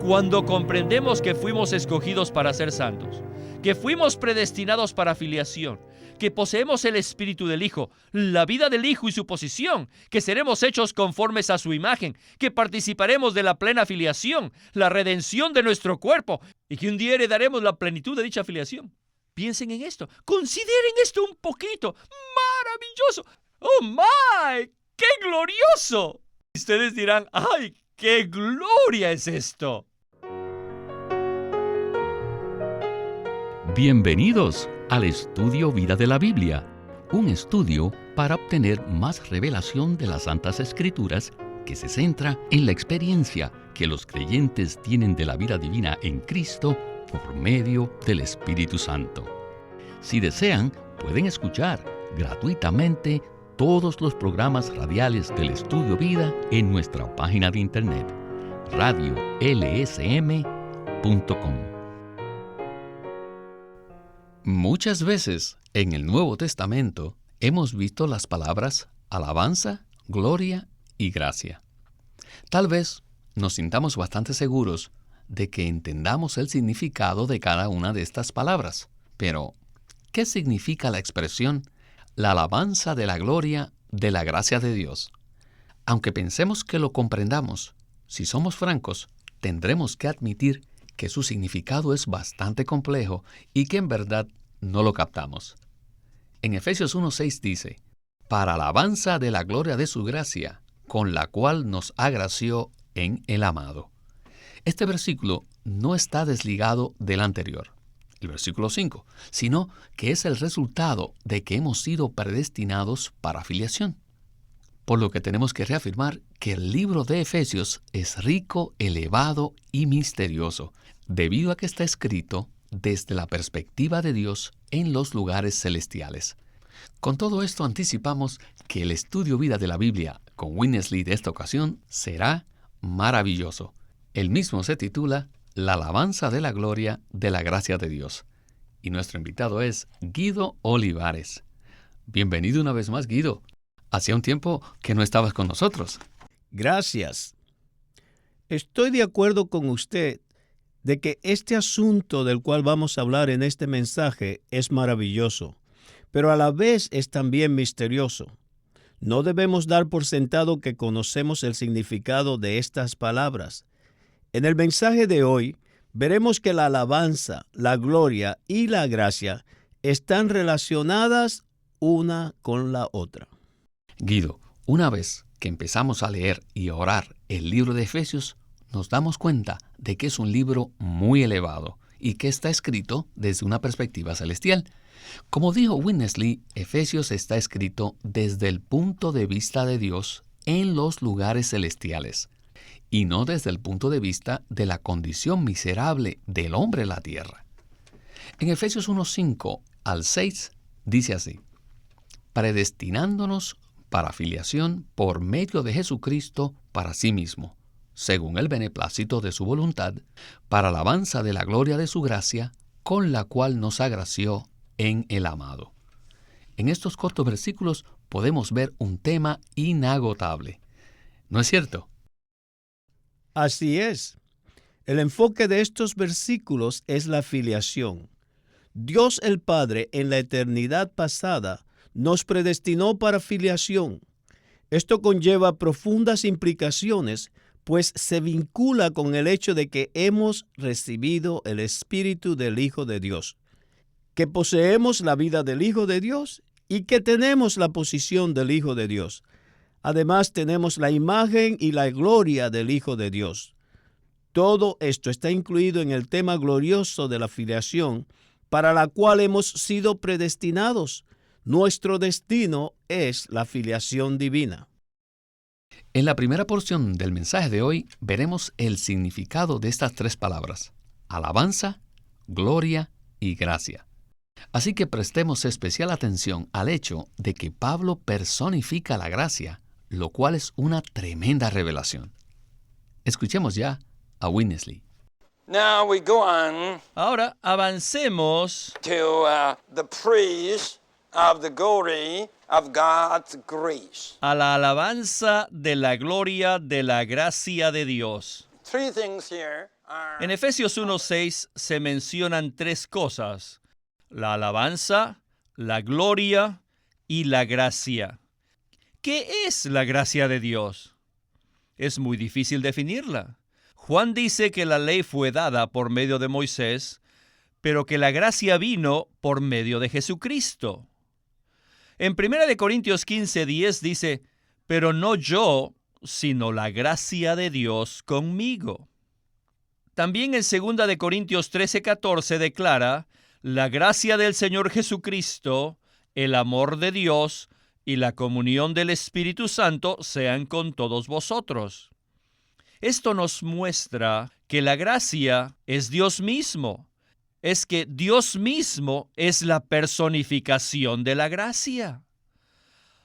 Cuando comprendemos que fuimos escogidos para ser santos, que fuimos predestinados para filiación, que poseemos el Espíritu del Hijo, la vida del Hijo y su posición, que seremos hechos conformes a su imagen, que participaremos de la plena filiación, la redención de nuestro cuerpo, y que un día heredaremos la plenitud de dicha filiación. Piensen en esto, consideren esto un poquito. ¡Maravilloso! ¡Oh, my! ¡Qué glorioso! Ustedes dirán, ¡ay, qué gloria es esto! Bienvenidos al Estudio Vida de la Biblia, un estudio para obtener más revelación de las Santas Escrituras que se centra en la experiencia que los creyentes tienen de la vida divina en Cristo por medio del Espíritu Santo. Si desean, pueden escuchar gratuitamente todos los programas radiales del Estudio Vida en nuestra página de internet, radiolsm.com. Muchas veces en el Nuevo Testamento hemos visto las palabras alabanza, gloria y gracia. Tal vez nos sintamos bastante seguros de que entendamos el significado de cada una de estas palabras. Pero, ¿qué significa la expresión la alabanza de la gloria de la gracia de Dios? Aunque pensemos que lo comprendamos, si somos francos, tendremos que admitir que su significado es bastante complejo y que en verdad no lo captamos. En Efesios 1:6 dice, para alabanza de la gloria de su gracia, con la cual nos agració en el amado. Este versículo no está desligado del anterior, el versículo 5, sino que es el resultado de que hemos sido predestinados para filiación. Por lo que tenemos que reafirmar que el libro de Efesios es rico, elevado y misterioso, debido a que está escrito desde la perspectiva de Dios en los lugares celestiales. Con todo esto anticipamos que el Estudio Vida de la Biblia con Winnesley de esta ocasión será maravilloso. El mismo se titula La alabanza de la gloria de la gracia de Dios. Y nuestro invitado es Guido Olivares. Bienvenido una vez más, Guido. Hacía un tiempo que no estabas con nosotros. Gracias. Estoy de acuerdo con usted de que este asunto del cual vamos a hablar en este mensaje es maravilloso, pero a la vez es también misterioso. No debemos dar por sentado que conocemos el significado de estas palabras. En el mensaje de hoy, veremos que la alabanza, la gloria y la gracia están relacionadas una con la otra. Guido, una vez que empezamos a leer y a orar el libro de Efesios, nos damos cuenta de que es un libro muy elevado y que está escrito desde una perspectiva celestial. Como dijo Winnesley, Efesios está escrito desde el punto de vista de Dios en los lugares celestiales, y no desde el punto de vista de la condición miserable del hombre en la tierra. En Efesios 1:5 al 6 dice así, predestinándonos para filiación por medio de Jesucristo para sí mismo, según el beneplácito de su voluntad, para alabanza de la gloria de su gracia, con la cual nos agració en el amado. En estos cortos versículos podemos ver un tema inagotable. ¿No es cierto? Así es. El enfoque de estos versículos es la filiación. Dios el Padre en la eternidad pasada nos predestinó para filiación. Esto conlleva profundas implicaciones, pues se vincula con el hecho de que hemos recibido el Espíritu del Hijo de Dios, que poseemos la vida del Hijo de Dios y que tenemos la posición del Hijo de Dios. Además, tenemos la imagen y la gloria del Hijo de Dios. Todo esto está incluido en el tema glorioso de la filiación, para la cual hemos sido predestinados. Nuestro destino es la filiación divina. En la primera porción del mensaje de hoy veremos el significado de estas tres palabras: alabanza, gloria y gracia. Así que prestemos especial atención al hecho de que Pablo personifica la gracia, lo cual es una tremenda revelación. Escuchemos ya a Winnesley. Now we go on Ahora avancemos to the praise of the glory of God's grace. a la alabanza de la gloria de la gracia de Dios. Three things here En Efesios 1:6 se mencionan tres cosas: la alabanza, la gloria y la gracia. ¿Qué es la gracia de Dios? Es muy difícil definirla. Juan dice que la ley fue dada por medio de Moisés, pero que la gracia vino por medio de Jesucristo. En 1 Corintios 15:10 dice: pero no yo, sino la gracia de Dios conmigo. También en 2 Corintios 13:14 declara: la gracia del Señor Jesucristo, el amor de Dios y la comunión del Espíritu Santo sean con todos vosotros. Esto nos muestra que la gracia es Dios mismo. Es que Dios mismo es la personificación de la gracia.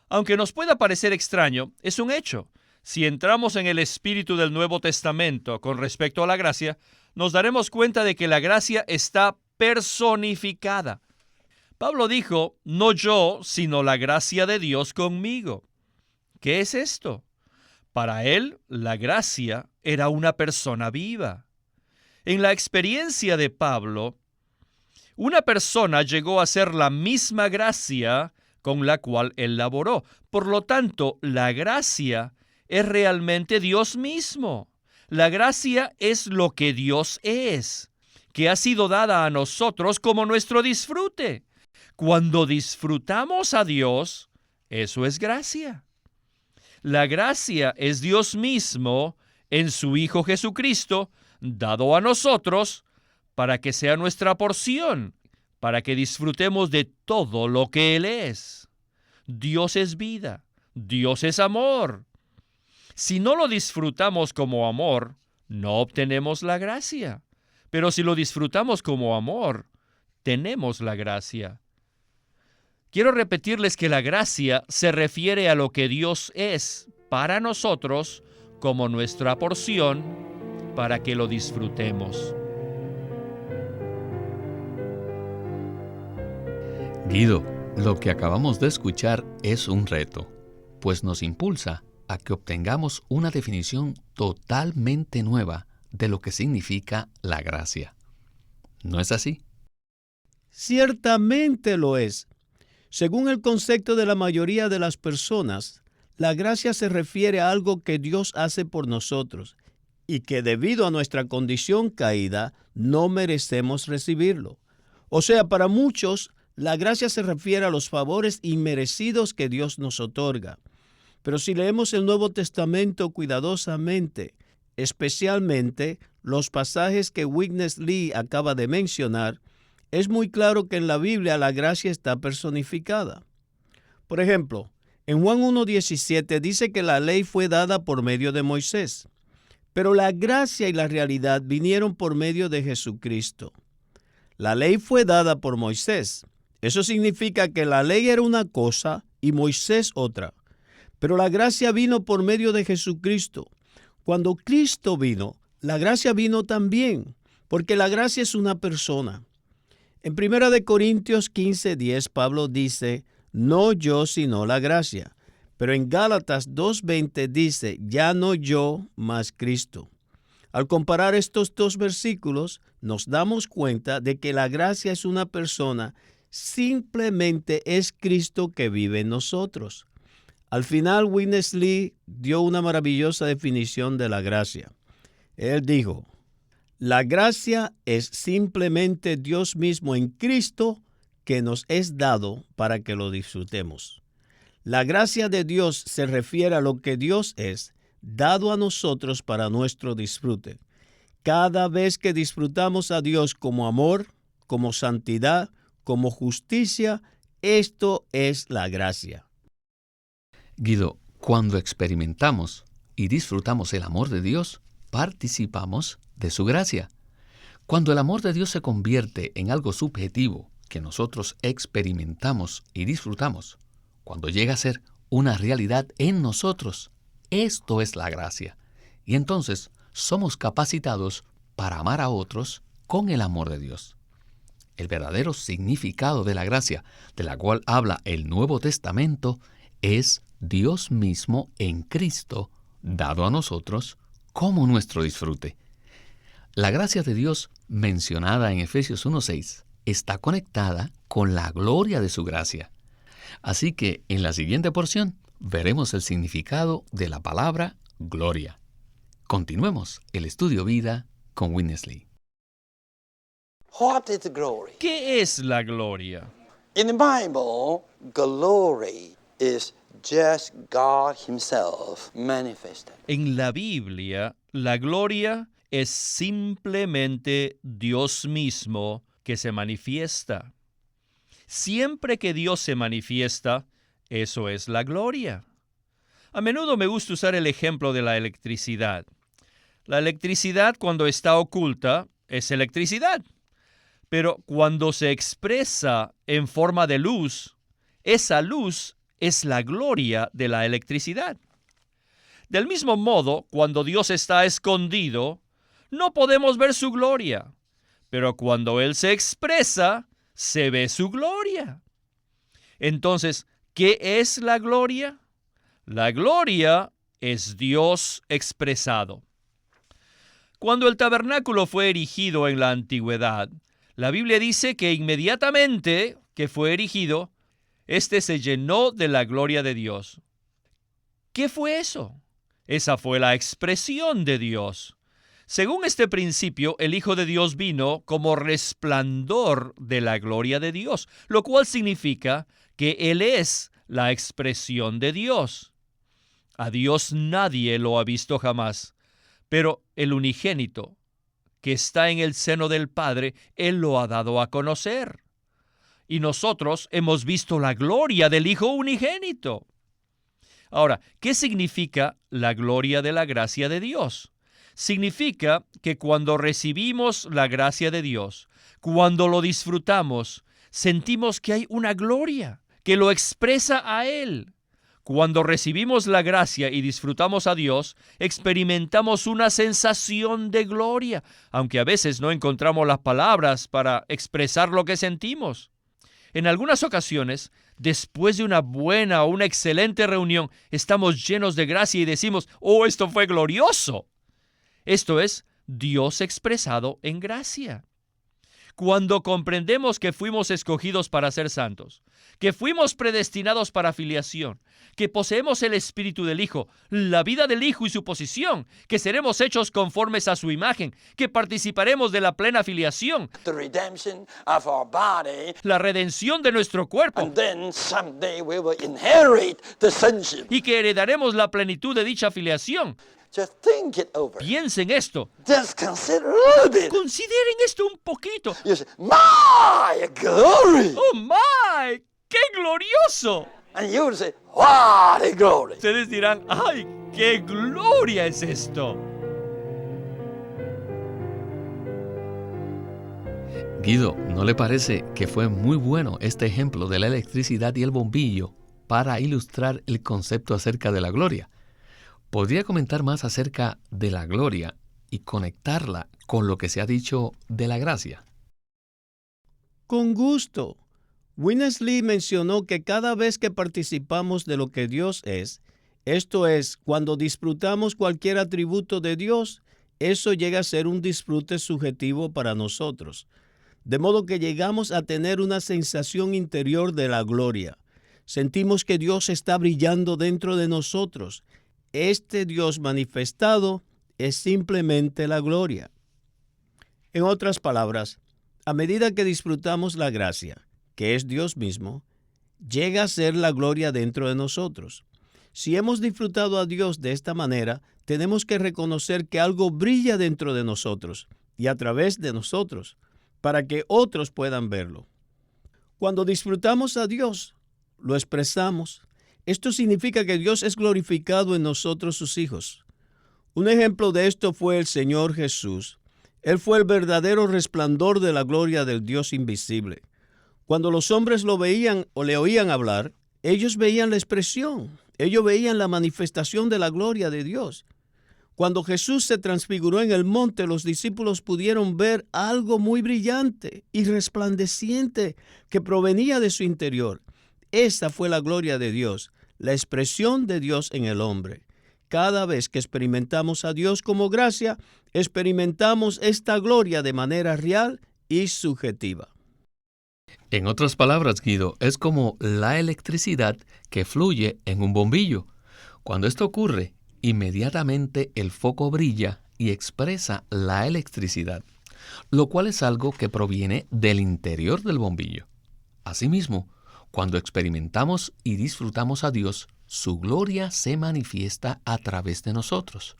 Aunque nos pueda parecer extraño, es un hecho. Si entramos en el espíritu del Nuevo Testamento con respecto a la gracia, nos daremos cuenta de que la gracia está personificada. Pablo dijo: no yo, sino la gracia de Dios conmigo. ¿Qué es esto? Para él, la gracia era una persona viva. En la experiencia de Pablo, una persona llegó a ser la misma gracia con la cual él laboró. Por lo tanto, la gracia es realmente Dios mismo. La gracia es lo que Dios es, que ha sido dada a nosotros como nuestro disfrute. Cuando disfrutamos a Dios, eso es gracia. La gracia es Dios mismo en su Hijo Jesucristo, dado a nosotros para que sea nuestra porción, para que disfrutemos de todo lo que Él es. Dios es vida, Dios es amor. Si no lo disfrutamos como amor, no obtenemos la gracia. Pero si lo disfrutamos como amor, tenemos la gracia. Quiero repetirles que la gracia se refiere a lo que Dios es para nosotros como nuestra porción para que lo disfrutemos. Guido, lo que acabamos de escuchar es un reto, pues nos impulsa a que obtengamos una definición totalmente nueva de lo que significa la gracia. ¿No es así? Ciertamente lo es. Según el concepto de la mayoría de las personas, la gracia se refiere a algo que Dios hace por nosotros y que debido a nuestra condición caída no merecemos recibirlo. O sea, para muchos, la gracia se refiere a los favores inmerecidos que Dios nos otorga. Pero si leemos el Nuevo Testamento cuidadosamente, especialmente los pasajes que Witness Lee acaba de mencionar, es muy claro que en la Biblia la gracia está personificada. Por ejemplo, en Juan 1:17 dice que la ley fue dada por medio de Moisés, pero la gracia y la realidad vinieron por medio de Jesucristo. La ley fue dada por Moisés. Eso significa que la ley era una cosa y Moisés otra. Pero la gracia vino por medio de Jesucristo. Cuando Cristo vino, la gracia vino también, porque la gracia es una persona. En 1 Corintios 15:10, Pablo dice: no yo, sino la gracia. Pero en Gálatas 2:20 dice: ya no yo, mas Cristo. Al comparar estos dos versículos, nos damos cuenta de que la gracia es una persona, simplemente es Cristo que vive en nosotros. Al final, Witness Lee dio una maravillosa definición de la gracia. Él dijo: la gracia es simplemente Dios mismo en Cristo que nos es dado para que lo disfrutemos. La gracia de Dios se refiere a lo que Dios es, dado a nosotros para nuestro disfrute. Cada vez que disfrutamos a Dios como amor, como santidad, como justicia, esto es la gracia. Guido, cuando experimentamos y disfrutamos el amor de Dios, participamos de su gracia. Cuando el amor de Dios se convierte en algo subjetivo que nosotros experimentamos y disfrutamos, cuando llega a ser una realidad en nosotros, esto es la gracia. Y entonces somos capacitados para amar a otros con el amor de Dios. El verdadero significado de la gracia, de la cual habla el Nuevo Testamento, es Dios mismo en Cristo, dado a nosotros como nuestro disfrute. La gracia de Dios mencionada en Efesios 1:6 está conectada con la gloria de su gracia. Así que en la siguiente porción veremos el significado de la palabra gloria. Continuemos el estudio vida con Witness Lee. What is glory? ¿Qué es la gloria? In the Bible, glory is just God Himself manifested. En la Biblia, la gloria es simplemente Dios mismo que se manifiesta. Siempre que Dios se manifiesta, eso es la gloria. A menudo me gusta usar el ejemplo de la electricidad. La electricidad, cuando está oculta, es electricidad. Pero cuando se expresa en forma de luz, esa luz es la gloria de la electricidad. Del mismo modo, cuando Dios está escondido, no podemos ver su gloria. Pero cuando Él se expresa, se ve su gloria. Entonces, ¿qué es la gloria? La gloria es Dios expresado. Cuando el tabernáculo fue erigido en la antigüedad, la Biblia dice que inmediatamente que fue erigido, éste se llenó de la gloria de Dios. ¿Qué fue eso? Esa fue la expresión de Dios. Según este principio, el Hijo de Dios vino como resplandor de la gloria de Dios, lo cual significa que Él es la expresión de Dios. A Dios nadie lo ha visto jamás, pero el unigénito, que está en el seno del Padre, Él lo ha dado a conocer. Y nosotros hemos visto la gloria del Hijo unigénito. Ahora, ¿qué significa la gloria de la gracia de Dios? Significa que cuando recibimos la gracia de Dios, cuando lo disfrutamos, sentimos que hay una gloria que lo expresa a Él. Cuando recibimos la gracia y disfrutamos a Dios, experimentamos una sensación de gloria, aunque a veces no encontramos las palabras para expresar lo que sentimos. En algunas ocasiones, después de una buena o una excelente reunión, estamos llenos de gracia y decimos, ¡oh, esto fue glorioso! Esto es Dios expresado en gracia. Cuando comprendemos que fuimos escogidos para ser santos, que fuimos predestinados para filiación, que poseemos el Espíritu del Hijo, la vida del Hijo y su posición, que seremos hechos conformes a su imagen, que participaremos de la plena filiación, The redemption of our body, la redención de nuestro cuerpo, and then someday we will inherit the sonship. y que heredaremos la plenitud de dicha filiación. Just think it over. Piensen esto. Just consider a little bit. Consideren esto un poquito. You say, my glory. ¡Oh, my! ¡Qué glorioso! And you will say, what a glory. Ustedes dirán, ¡ay, qué gloria es esto! Guido, ¿no le parece que fue muy bueno este ejemplo de la electricidad y el bombillo para ilustrar el concepto acerca de la gloria? ¿Podría comentar más acerca de la gloria y conectarla con lo que se ha dicho de la gracia? Con gusto. Witness Lee mencionó que cada vez que participamos de lo que Dios es, esto es, cuando disfrutamos cualquier atributo de Dios, eso llega a ser un disfrute subjetivo para nosotros. De modo que llegamos a tener una sensación interior de la gloria. Sentimos que Dios está brillando dentro de nosotros. Este Dios manifestado es simplemente la gloria. En otras palabras, a medida que disfrutamos la gracia, que es Dios mismo, llega a ser la gloria dentro de nosotros. Si hemos disfrutado a Dios de esta manera, tenemos que reconocer que algo brilla dentro de nosotros y a través de nosotros, para que otros puedan verlo. Cuando disfrutamos a Dios, lo expresamos. Esto significa que Dios es glorificado en nosotros, sus hijos. Un ejemplo de esto fue el Señor Jesús. Él fue el verdadero resplandor de la gloria del Dios invisible. Cuando los hombres lo veían o le oían hablar, ellos veían la expresión, ellos veían la manifestación de la gloria de Dios. Cuando Jesús se transfiguró en el monte, los discípulos pudieron ver algo muy brillante y resplandeciente que provenía de su interior. Esa fue la gloria de Dios, la expresión de Dios en el hombre. Cada vez que experimentamos a Dios como gracia, experimentamos esta gloria de manera real y subjetiva. En otras palabras, Guido, es como la electricidad que fluye en un bombillo. Cuando esto ocurre, inmediatamente el foco brilla y expresa la electricidad, lo cual es algo que proviene del interior del bombillo. Asimismo, cuando experimentamos y disfrutamos a Dios, su gloria se manifiesta a través de nosotros.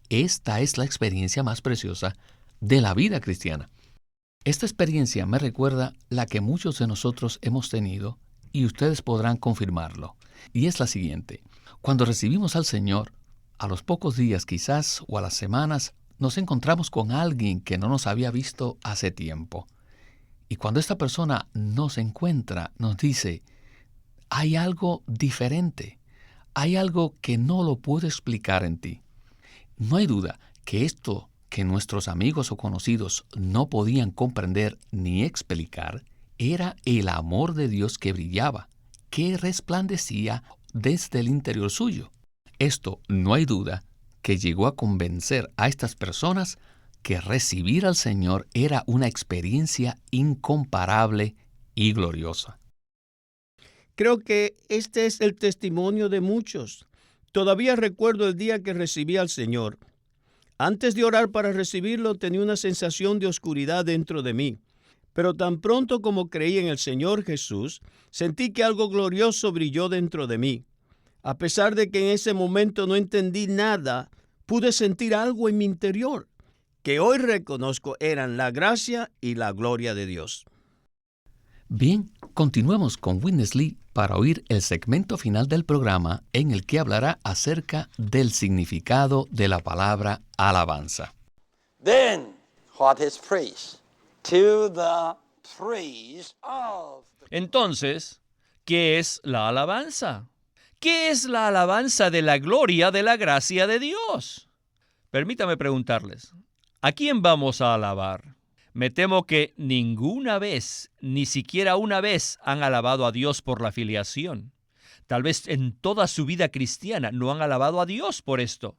Esta es la experiencia más preciosa de la vida cristiana. Esta experiencia me recuerda la que muchos de nosotros hemos tenido y ustedes podrán confirmarlo. Y es la siguiente. Cuando recibimos al Señor, a los pocos días quizás o a las semanas, nos encontramos con alguien que no nos había visto hace tiempo. Y cuando esta persona nos encuentra, nos dice, hay algo diferente, hay algo que no lo puedo explicar en ti. No hay duda que esto que nuestros amigos o conocidos no podían comprender ni explicar era el amor de Dios que brillaba, que resplandecía desde el interior suyo. Esto, no hay duda, que llegó a convencer a estas personas que recibir al Señor era una experiencia incomparable y gloriosa. Creo que este es el testimonio de muchos. Todavía recuerdo el día que recibí al Señor. Antes de orar para recibirlo, tenía una sensación de oscuridad dentro de mí. Pero tan pronto como creí en el Señor Jesús, sentí que algo glorioso brilló dentro de mí. A pesar de que en ese momento no entendí nada, pude sentir algo en mi interior, que hoy reconozco eran la gracia y la gloria de Dios. Bien, continuemos con Witness Lee para oír el segmento final del programa en el que hablará acerca del significado de la palabra alabanza. Then, what is praise? To the praise of the... Entonces, ¿qué es la alabanza? ¿Qué es la alabanza de la gloria de la gracia de Dios? Permítame preguntarles, ¿a quién vamos a alabar? Me temo que ninguna vez, ni siquiera una vez, han alabado a Dios por la filiación. Tal vez en toda su vida cristiana no han alabado a Dios por esto.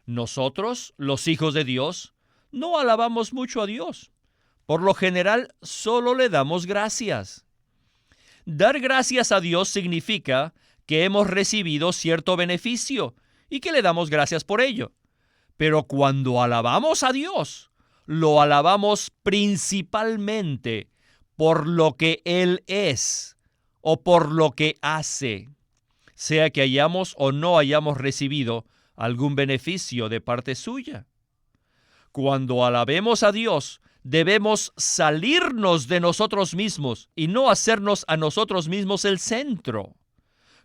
Nosotros, los hijos de Dios, no alabamos mucho a Dios. Por lo general, solo le damos gracias. Dar gracias a Dios significa que hemos recibido cierto beneficio y que le damos gracias por ello. Pero cuando alabamos a Dios, lo alabamos principalmente por lo que Él es o por lo que hace, sea que hayamos o no hayamos recibido algún beneficio de parte suya. Cuando alabemos a Dios, debemos salirnos de nosotros mismos y no hacernos a nosotros mismos el centro.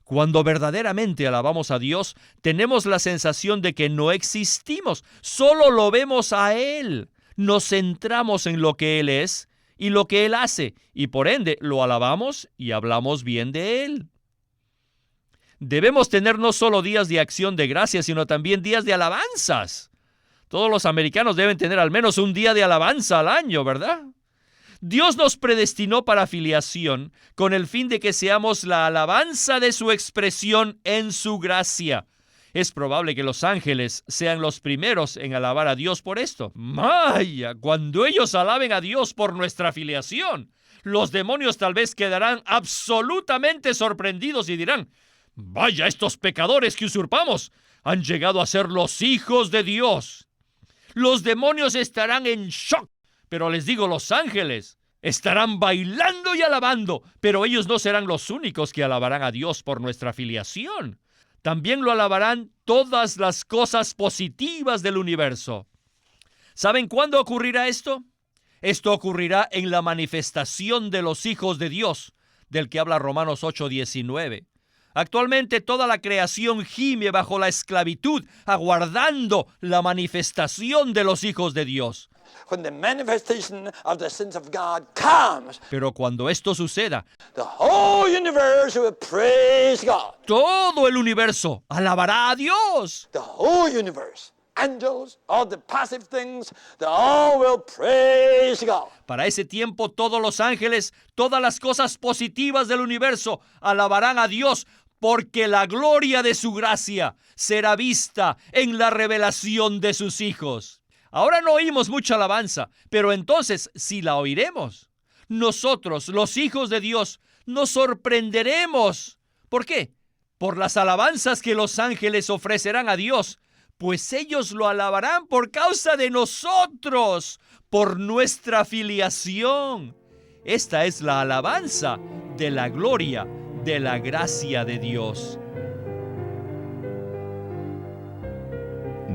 Cuando verdaderamente alabamos a Dios, tenemos la sensación de que no existimos, solo lo vemos a Él. Nos centramos en lo que Él es y lo que Él hace, y por ende lo alabamos y hablamos bien de Él. Debemos tener no solo días de acción de gracias, sino también días de alabanzas. Todos los americanos deben tener al menos un día de alabanza al año, ¿verdad? Dios nos predestinó para filiación con el fin de que seamos la alabanza de su expresión en su gracia. Es probable que los ángeles sean los primeros en alabar a Dios por esto. ¡Vaya! Cuando ellos alaben a Dios por nuestra filiación, los demonios tal vez quedarán absolutamente sorprendidos y dirán, ¡vaya, estos pecadores que usurpamos han llegado a ser los hijos de Dios! Los demonios estarán en shock, pero les digo, los ángeles estarán bailando y alabando, pero ellos no serán los únicos que alabarán a Dios por nuestra filiación. También lo alabarán todas las cosas positivas del universo. ¿Saben cuándo ocurrirá esto? Esto ocurrirá en la manifestación de los hijos de Dios, del que habla Romanos 8:19. Actualmente toda la creación gime bajo la esclavitud, aguardando la manifestación de los hijos de Dios. When the manifestation of the sons of God comes, Pero cuando esto suceda, the whole universe will praise God. todo el universo alabará a Dios. The whole universe, angels, all the passive things, they all will praise God. Para ese tiempo, todos los ángeles, todas las cosas positivas del universo alabarán a Dios, porque la gloria de su gracia será vista en la revelación de sus hijos. Ahora no oímos mucha alabanza, pero entonces sí la oiremos. Nosotros, los hijos de Dios, nos sorprenderemos. ¿Por qué? Por las alabanzas que los ángeles ofrecerán a Dios, pues ellos lo alabarán por causa de nosotros, por nuestra filiación. Esta es la alabanza de la gloria, de la gracia de Dios.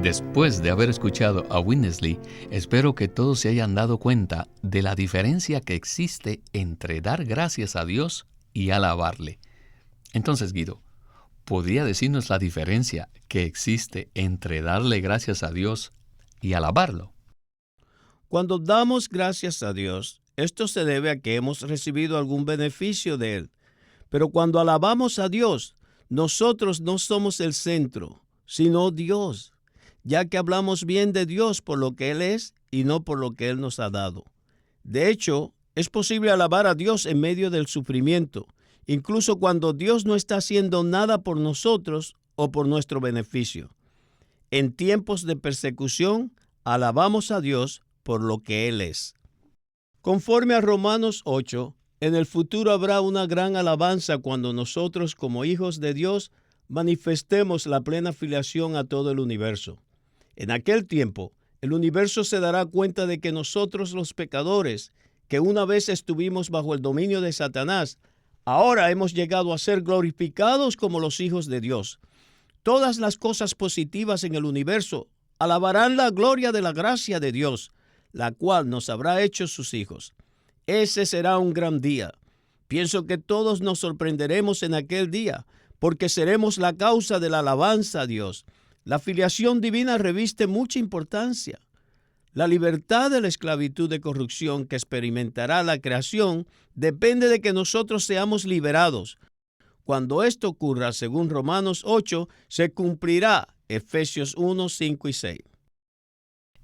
Después de haber escuchado a Winnesley, espero que todos se hayan dado cuenta de la diferencia que existe entre dar gracias a Dios y alabarle. Entonces, Guido, ¿podría decirnos la diferencia que existe entre darle gracias a Dios y alabarlo? Cuando damos gracias a Dios, esto se debe a que hemos recibido algún beneficio de Él. Pero cuando alabamos a Dios, nosotros no somos el centro, sino Dios, ya que hablamos bien de Dios por lo que Él es y no por lo que Él nos ha dado. De hecho, es posible alabar a Dios en medio del sufrimiento, incluso cuando Dios no está haciendo nada por nosotros o por nuestro beneficio. En tiempos de persecución, alabamos a Dios por lo que Él es. Conforme a Romanos 8, en el futuro habrá una gran alabanza cuando nosotros, como hijos de Dios, manifestemos la plena filiación a todo el universo. En aquel tiempo, el universo se dará cuenta de que nosotros los pecadores, que una vez estuvimos bajo el dominio de Satanás, ahora hemos llegado a ser glorificados como los hijos de Dios. Todas las cosas positivas en el universo alabarán la gloria de la gracia de Dios, la cual nos habrá hecho sus hijos. Ese será un gran día. Pienso que todos nos sorprenderemos en aquel día, porque seremos la causa de la alabanza a Dios. La filiación divina reviste mucha importancia. La libertad de la esclavitud de corrupción que experimentará la creación depende de que nosotros seamos liberados. Cuando esto ocurra, según Romanos 8, se cumplirá Efesios 1, 5 y 6.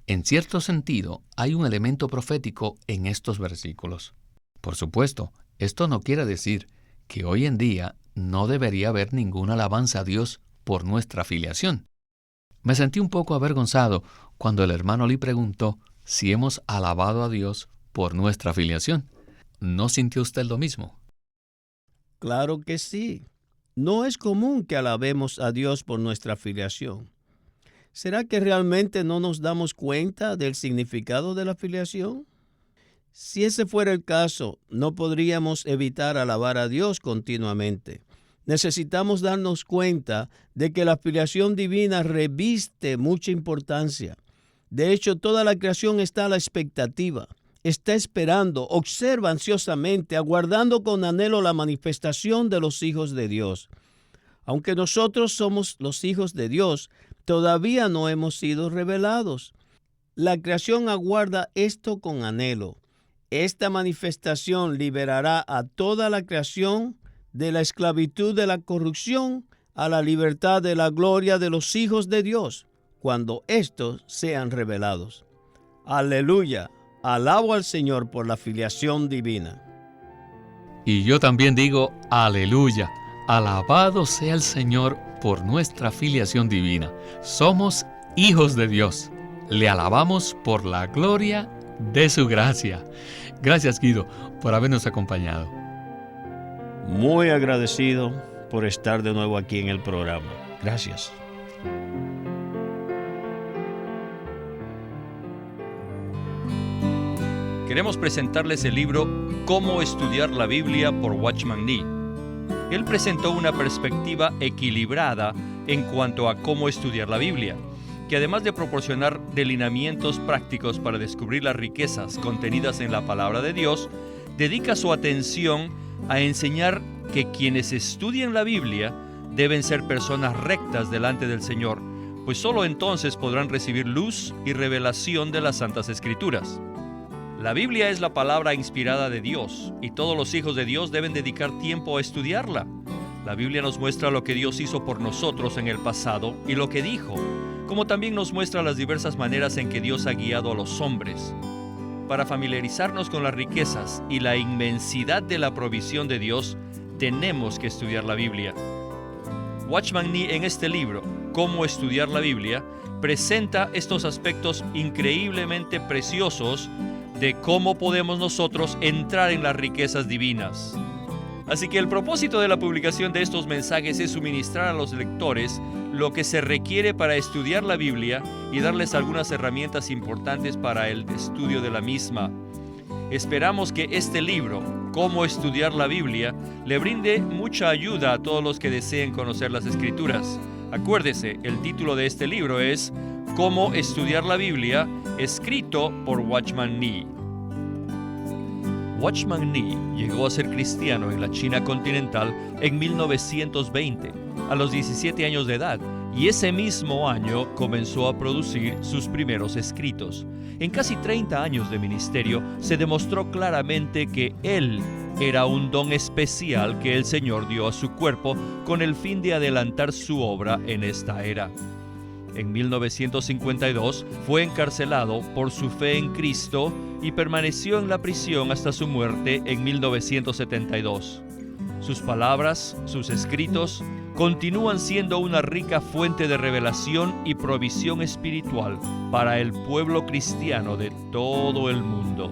En cierto sentido, hay un elemento profético en estos versículos. Por supuesto, esto no quiere decir que hoy en día no debería haber ninguna alabanza a Dios por nuestra filiación. Me sentí un poco avergonzado cuando el hermano Lee preguntó si hemos alabado a Dios por nuestra filiación. ¿No sintió usted lo mismo? Claro que sí. No es común que alabemos a Dios por nuestra filiación. ¿Será que realmente no nos damos cuenta del significado de la filiación? Si ese fuera el caso, no podríamos evitar alabar a Dios continuamente. Necesitamos darnos cuenta de que la filiación divina reviste mucha importancia. De hecho, toda la creación está a la expectativa, está esperando, observa ansiosamente, aguardando con anhelo la manifestación de los hijos de Dios. Aunque nosotros somos los hijos de Dios, todavía no hemos sido revelados. La creación aguarda esto con anhelo. Esta manifestación liberará a toda la creación de la esclavitud de la corrupción a la libertad de la gloria de los hijos de Dios, cuando éstos sean revelados. Aleluya, alabo al Señor por la filiación divina. Y yo también digo, aleluya, alabado sea el Señor por nuestra filiación divina. Somos hijos de Dios. Le alabamos por la gloria de su gracia. Gracias, Guido, por habernos acompañado. Muy agradecido por estar de nuevo aquí en el programa. Gracias. Queremos presentarles el libro Cómo estudiar la Biblia por Watchman Nee. Él presentó una perspectiva equilibrada en cuanto a cómo estudiar la Biblia, que además de proporcionar delineamientos prácticos para descubrir las riquezas contenidas en la palabra de Dios, dedica su atención a enseñar que quienes estudian la Biblia deben ser personas rectas delante del Señor, pues solo entonces podrán recibir luz y revelación de las Santas Escrituras. La Biblia es la palabra inspirada de Dios, y todos los hijos de Dios deben dedicar tiempo a estudiarla. La Biblia nos muestra lo que Dios hizo por nosotros en el pasado y lo que dijo, como también nos muestra las diversas maneras en que Dios ha guiado a los hombres. Para familiarizarnos con las riquezas y la inmensidad de la provisión de Dios, tenemos que estudiar la Biblia. Watchman Nee, en este libro, Cómo estudiar la Biblia, presenta estos aspectos increíblemente preciosos de cómo podemos nosotros entrar en las riquezas divinas. Así que el propósito de la publicación de estos mensajes es suministrar a los lectores lo que se requiere para estudiar la Biblia y darles algunas herramientas importantes para el estudio de la misma. Esperamos que este libro, Cómo estudiar la Biblia, le brinde mucha ayuda a todos los que deseen conocer las Escrituras. Acuérdese, el título de este libro es Cómo estudiar la Biblia, escrito por Watchman Nee. Watchman Nee llegó a ser cristiano en la China continental en 1920, a los 17 años de edad, y ese mismo año comenzó a producir sus primeros escritos. En casi 30 años de ministerio se demostró claramente que él era un don especial que el Señor dio a su cuerpo con el fin de adelantar su obra en esta era. En 1952 fue encarcelado por su fe en Cristo y permaneció en la prisión hasta su muerte en 1972. Sus palabras, sus escritos, continúan siendo una rica fuente de revelación y provisión espiritual para el pueblo cristiano de todo el mundo.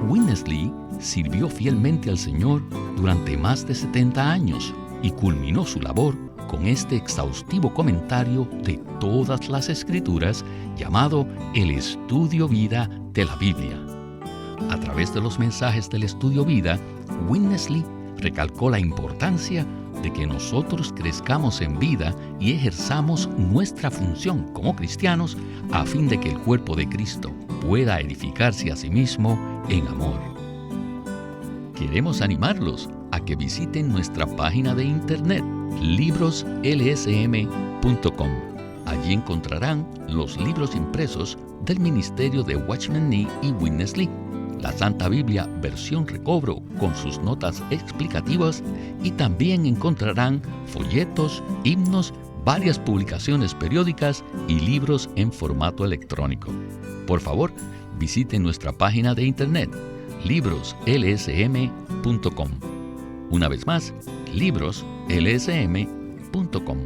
Witness Lee sirvió fielmente al Señor durante más de 70 años y culminó su labor con este exhaustivo comentario de todas las Escrituras llamado El Estudio Vida de la Biblia. A través de los mensajes del Estudio Vida, Witness Lee recalcó la importancia de que nosotros crezcamos en vida y ejerzamos nuestra función como cristianos a fin de que el cuerpo de Cristo pueda edificarse a sí mismo en amor. Queremos animarlos a que visiten nuestra página de internet libroslsm.com. Allí encontrarán los libros impresos del ministerio de Watchman Nee y Witness Lee, la Santa Biblia versión recobro con sus notas explicativas, y también encontrarán folletos, himnos, varias publicaciones periódicas y libros en formato electrónico. Por favor, visiten nuestra página de internet libroslsm.com. Una vez más, libroslsm.com.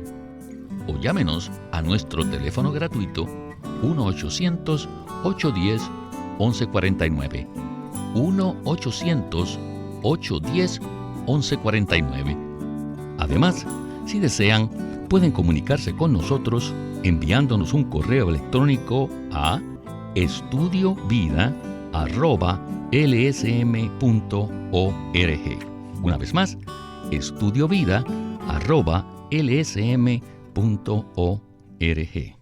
O llámenos a nuestro teléfono gratuito 1-800-810-1149. 1-800-810-1149. Además, si desean, pueden comunicarse con nosotros enviándonos un correo electrónico a estudiovida@lsm.org. Una vez más, estudiovida@lsm.org.